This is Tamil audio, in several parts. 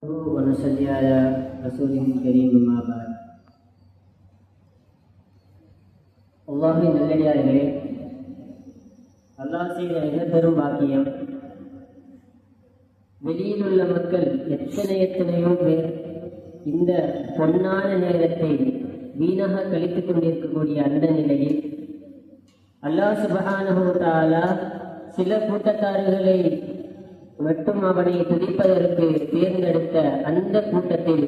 ونصلي على رسوله الكريم ما بعد. அல்லாஹ்வின் நல்லடியார்களே, அல்லாஹ் செய்த மிகப்பெரும் பாக்கியம். வெளியில் உள்ள மக்கள் எத்தனையோ பேர் இந்த பொன்னான நேரத்தை வீணாக கழித்துக் கொண்டிருக்கக்கூடிய அந்த நிலையில் அல்லாஹ் சுப்ஹானஹு வ தஆலா சில கூட்டத்தார்களை மட்டும் அவனை துதிப்பதற்கு தேர்ந்தெடுத்த அந்த கூட்டத்தில்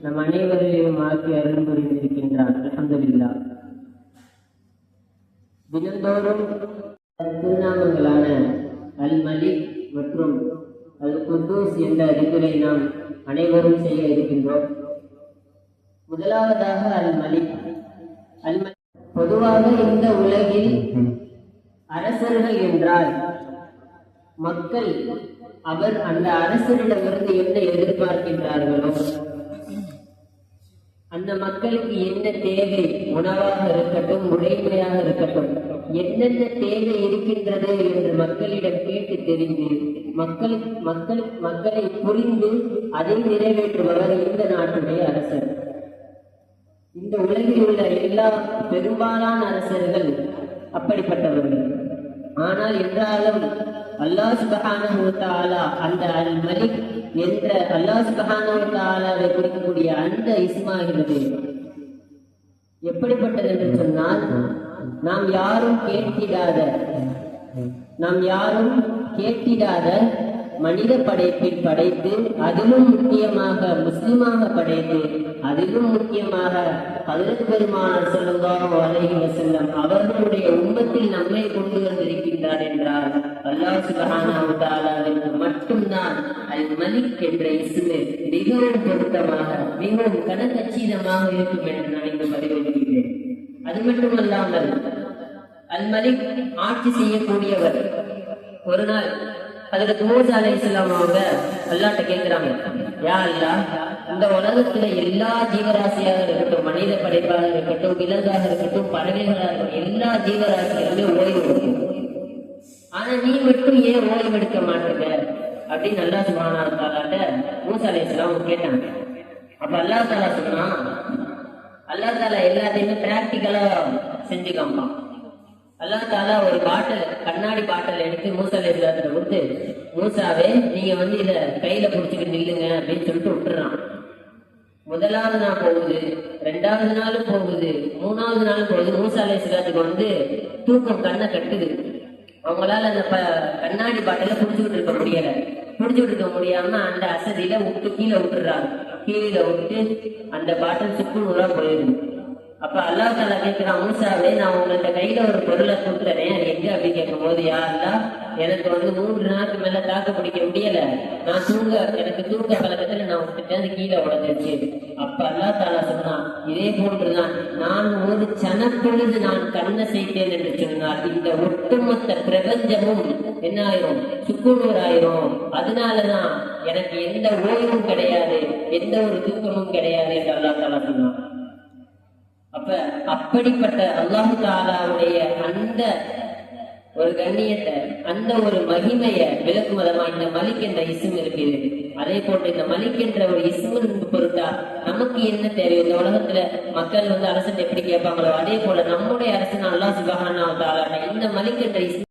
நம் அனைவரையும் ஆக்கி அருள் புரிந்திருக்கின்றான். அல்ஹம்துலில்லாஹ். தினந்தோறும் திருநாமங்களான அல் மலிக் மற்றும் அல் குத்தூஸ் என்ற அறிவுரை நாம் அனைவரும் செய்ய இருக்கின்றோம். முதலாவதாக அல் மலிக். பொதுவாக இந்த உலகில் அரசர்கள் என்றால் மக்கள் அந்த அரசரிடமிருந்து என்ன எதிர்பார்க்கின்றார்களோ, அந்த மக்களுக்கு என்ன தேவை, உணவாக இருக்கட்டும், உடைமையாக இருக்கட்டும், என்னென்ன தேவை இருக்கின்றது என்று மக்களிடம் கேட்டு தெரிந்து மக்களை புரிந்து அதை நிறைவேற்றுபவர் இந்த நாட்டுடைய அரசர். இந்த உலகில் உள்ள எல்லா பெரும்பாலான அரசர்கள் அப்படிப்பட்டவர்கள். ஆனால் என்றாலும் அல்லாஹ் சுப்ஹானஹு வ தஆலா அந்த அல் மலிக் என்ற அல்லாஹ் சுப்ஹானஹு வ தஆலாவை குறிக்கக்கூடிய அந்த இஸ்மாகிறது எப்படிப்பட்டது என்று சொன்னால், நாம் யாரும் கேட்டிடாத மனித படைப்பில் படைத்து, அதிலும் முக்கியமாக முஸ்லிமாக படைத்து, அதிலும் முக்கியமாக ஹஜ்ரத் பெருமானார் ஸல்லல்லாஹு அலைஹி வஸல்லம் அவர்களுடைய உம்மத்தில் நம்மை கொண்டு வந்திருக்கின்றார் என்றால் அல்லாஹ் சுப்ஹானஹு வ தஆலாவிற்கு மட்டும்தான் அல் மலிக் என்ற இஸ்மு மிகவும் பொருத்தமாக, மிகவும் கனகச்சிதமாக இருக்கும் என்று நான் இங்கு பதிவிடுகிறேன். அது மட்டுமல்லாமல் அல் மலிக் ஆட்சி செய்யக்கூடியவர். ஒரு நாள் ஹஜ்ரத் மூஸா அலைஹிஸ்ஸலாம் அவங்க அல்லாஹ்ட்ட கேட்கிறாங்க, யா அல்லாஹ், இந்த உலகத்துல எல்லா ஜீவராசியாக இருக்கட்டும், மனித படைப்பாக இருக்கட்டும், விலங்காக இருக்கட்டும், பறவைகளாக இருக்கட்டும், எல்லா ஜீவராசிகளுமே ஓய்வு எடுக்கும். ஆனா நீ மட்டும் ஏன் ஓய்வு எடுக்க மாட்டேங்க அப்படின்னு அல்லாஹ் சுப்ஹானஹு வ தஆலாட்ட மூஸா அலைஹிஸ்ஸலாம் கேட்டாங்க. அப்ப அல்லாஹ் தஆலா சொன்னா, அல்லாஹ் தஆலா எல்லாத்தையுமே பிராக்டிக்கலா செஞ்சு காமிப்பான். அல்லாஹ் தஆலா ஒரு கண்ணாடி பாட்டில் எடுத்து மூஸா அலைஹிஸ்ஸலாத்தை கொடுத்து, மூஸாவே நீங்க இத கையில புடிச்சுட்டு நில்லுங்க அப்படின்னு சொல்லிட்டு விட்டுறான். முதலாவது நாள் போகுது, 2வது நாளும் போகுது, 3வது நாளும் போகுது. மூஸா அலைஹிஸ்ஸலாத்துக்கு தூக்கம் கண்ணை கட்டுது. அவங்களால அந்த கண்ணாடி பாட்டில புடிச்சுக்கிட்டு இருக்க முடியாம அந்த அசதியில கீழே விட்டுறாங்க. கீழே விட்டு அந்த பாட்டில் சுக்குநூறா போயிடுது. அப்ப அல்லாஹ் தஆலா கேட்கிறான், மூஸாவே நான் உங்கள்ட்ட கையில ஒரு பொருளை கொடுத்துறேன், அது எங்க அப்படின்னு கேட்கும் போது, யா அல்லாஹ், எனக்கு 3 நாளுக்கு மேல தாக்கு பிடிக்க முடியல, நான் எனக்கு தூக்க பழக்கத்துல நான் விட்டுட்டேன், கீழே உடஞ்சிருச்சு. அப்ப அல்லாஹ் தஆலா சொன்னான், இதே போன்றுதான் நான் ஒரு சனப்பொழுது நான் கண்ணை செய்தேன் என்று சொன்னார், இந்த ஒட்டுமொத்த பிரபஞ்சமும் என்ன ஆயிரும், சுக்குநூறாயிரும். அதனாலதான் எனக்கு எந்த ஓய்வும் கிடையாது, எந்த ஒரு தூக்கமும் கிடையாது என்று அல்லாஹ் தஆலா சொன்னான். அப்ப அப்படிப்பட்ட அல்லாஹ் தஆலாவுடைய அந்த ஒரு கண்ணியத்தை, அந்த ஒரு மகிமைய விளக்கும் விதமா இந்த மலிக் என்ற இஸ்ம் இருக்குது. அதே போன்று இந்த மலிக் என்ற ஒரு இஸ்மு பொறுத்தா நமக்கு என்ன தேவை? இந்த உலகத்துல மக்கள் அரசன் எப்படி கேட்பாங்களோ அதே போல நம்முடைய அரசன் அல்லாஹ் சுப்ஹானஹு வ தஆலா இந்த மலிக் என்ற இஸ்மு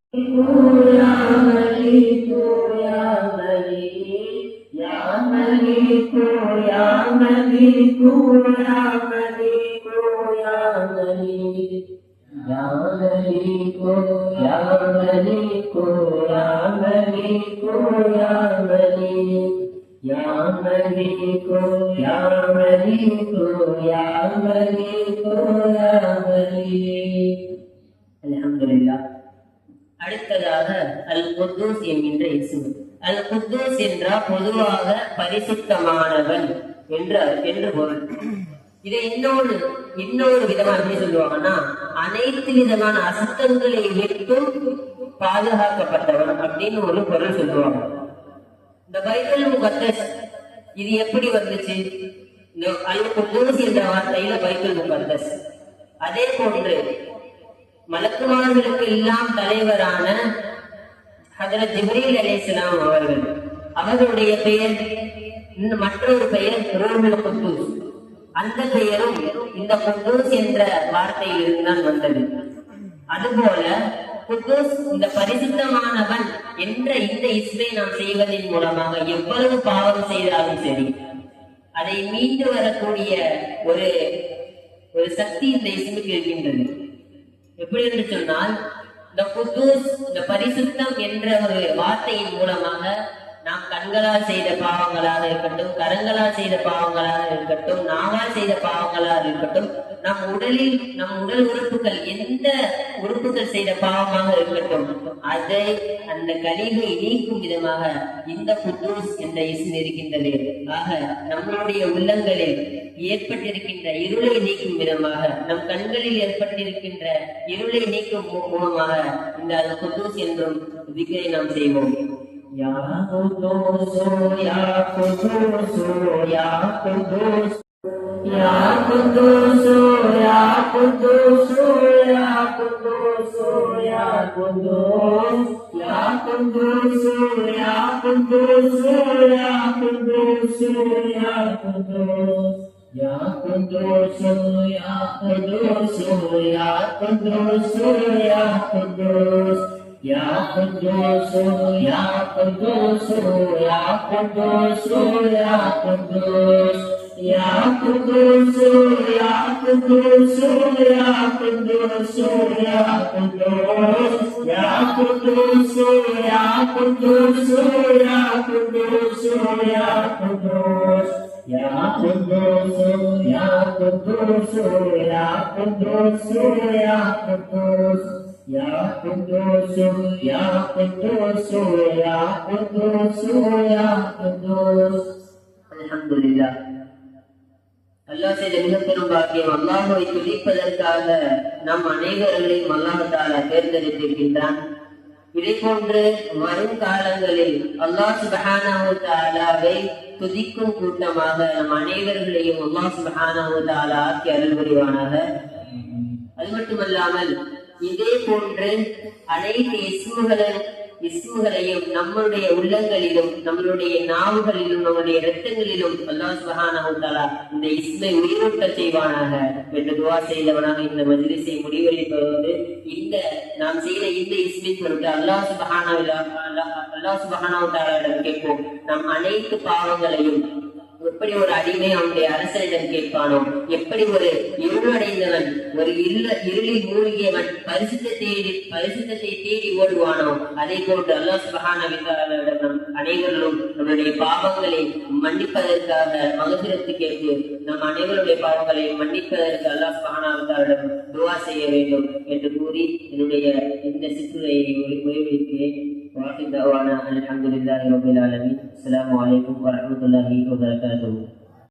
அல்ஹம்துலில்லாஹ். அடுத்ததாக அல் குத்தூஸ் என்கின்ற இஸ்மு. அல் குத்தூஸ் என்றால் பொதுவாக பரிசுத்தமானவன் என்று பொருள். இதை இன்னொரு விதமா எப்படி சொல்லுவாங்கன்னா, அனைத்து விதமான அசுத்தங்களை விட்டும் பாதுகாக்கப்பட்டவன் அப்படின்னு ஒரு பொருள் சொல்லுவாங்க. இந்த பைபிள் முகத்தஸ் இது எப்படி வந்துச்சு? அல் குத்தூஸ் என்ற வார்த்தையில பைபிள் முகத்தஸ். அதே போன்று மலக்குமார்களுக்கு எல்லாம் தலைவரான ஹஜ்ரத் ஜிப்ரீல் அலைஹிஸ்ஸலாம் அவர்களுடைய பெயர் இன்னும் மற்றொரு பெயர் ரூஹுல் குத்தூஸ். அந்த பெயரும் இந்த குத்தூஸ் என்ற வார்த்தையில் இருந்துதான் வந்தது. அதுபோல குத்தூஸ் இந்த பரிசுத்தமானவன் என்ற இந்த இஸ்மை நாம் செய்வதன் மூலமாக எவ்வளவு பாவம் செய்தாலும் சரி அதை மீண்டு வரக்கூடிய ஒரு ஒரு சக்தி இந்த இஸ்முக்கு இருக்கின்றது. எப்படி என்று சொன்னால், இந்த குத்தூஸ், இந்த பரிசுத்தம் என்ற ஒரு வார்த்தையின் மூலமாக நாம் கண்களால் செய்த பாவங்களாக இருக்கட்டும், கரங்களால் செய்த பாவங்களாக இருக்கட்டும், நாவால் செய்த பாவங்களாக இருக்கட்டும், நம் உடல் உறுப்புகள் எந்த உறுப்புகள் செய்த பாவமாக இருக்கட்டும், அதை அந்த கழிவை நீக்கும் விதமாக இந்த குத்தூஸ் என்ற இஸ்ம் இருக்கின்றது. ஆக நம்மளுடைய உள்ளங்களில் ஏற்பட்டிருக்கின்ற இருளை நீக்கும் விதமாக, நம் கண்களில் ஏற்பட்டிருக்கின்ற இருளை நீக்கும் மூலமாக இந்த குத்தூஸ் என்றும் திக்ரை நாம் செய்வோம். Ya Qudus, Ya Qudus, Ya Qudus, Ya Qudus, Ya Qudus, Ya Qudus, Ya Qudus, Ya Qudus, Ya Qudus, Ya Qudus, Ya Qudus, Ya Qudus, Ya Qudus, Ya Qudus, Ya Qudus. Ya Qudus, Ya Qudus, Ya Qudus, Ya Qudus, Ya Qudus, Ya Qudus, Ya Qudus, Ya Qudus, Ya Qudus, Ya Qudus, Ya Qudus, Ya Qudus, Ya Qudus, Ya Qudus, Ya Qudus, Ya Qudus. Ya Qudus, Ya Qudus, Ya Qudus, Ya Qudus. Alhamdulillah. அல்லாஹ் செய்த மிகப்பெரும் பாக்கியம், அல்லாஹ்வை துதிப்பதற்காக நம் அனைவர்களையும் அல்லாஹ் தஆலா தேர்ந்தெடுத்திருக்கின்றான். இதே போன்று வரும் காலங்களில் அல்லாஹ் சுப்ஹானஹு வ தஆலாவை துதிக்கும் கூட்டமாக நம் அனைவர்களையும் அல்லாஹ் சுப்ஹானஹு வ தஆலா ஆக்கி அருள் புரிவானாக. அது மட்டுமல்லாமல் இதே போன்று அனைத்து இஸ்முகளையும் நம்மளுடைய உள்ளங்களிலும், நம்மளுடைய நாவுகளிலும், நம்முடைய இரத்தங்களிலும் அல்லாஹ் சுப்ஹானஹு வ தஆலா இந்த இஸ்மை உயிரூட்ட செய்வானாக என்று துஆ செய்தவனாக இந்த மஜ்லிஸை முடிவளிப்பது, இந்த நாம் செய்த இந்த இஸ்மை பொருட்டு அல்லாஹ் சுப்ஹானஹு வ தஆலாவிடம் கேட்போம். நம் அனைத்து பாவங்களையும் எப்படி ஒரு அடிமை அவனுடைய அரசனிடம் கேட்பானோ, எப்படி ஒரு இருளடைந்தவன், ஒரு இருளில் மூழ்கியவன் பரிசுத்தத்தை தேடி ஓடுவானோ, அதை போன்று அல்லாஹ் சுப்ஹானஹு வ தஆலாவிடம் நம் அனைவரும் நம்முடைய பாவங்களை மன்னிப்பதற்காக மகஃபிரத்து கேட்டு நம் அனைவருடைய பாவங்களை மன்னிப்பதற்கு அல்லாஹ் சுப்ஹானஹு வ தஆலாவிடம் துஆ செய்ய வேண்டும் என்று கூறி என்னுடைய இந்த சிற்றுரையை முடிவெடுக்கிறேன். வாஹித் தஅவானா அல்ஹம்துலில்லாஹி ரப்பில் ஆலமீன். அஸ்ஸலாமு அலைக்கும் வரஹ்மத்துல்லாஹி வபரகாத்துஹு.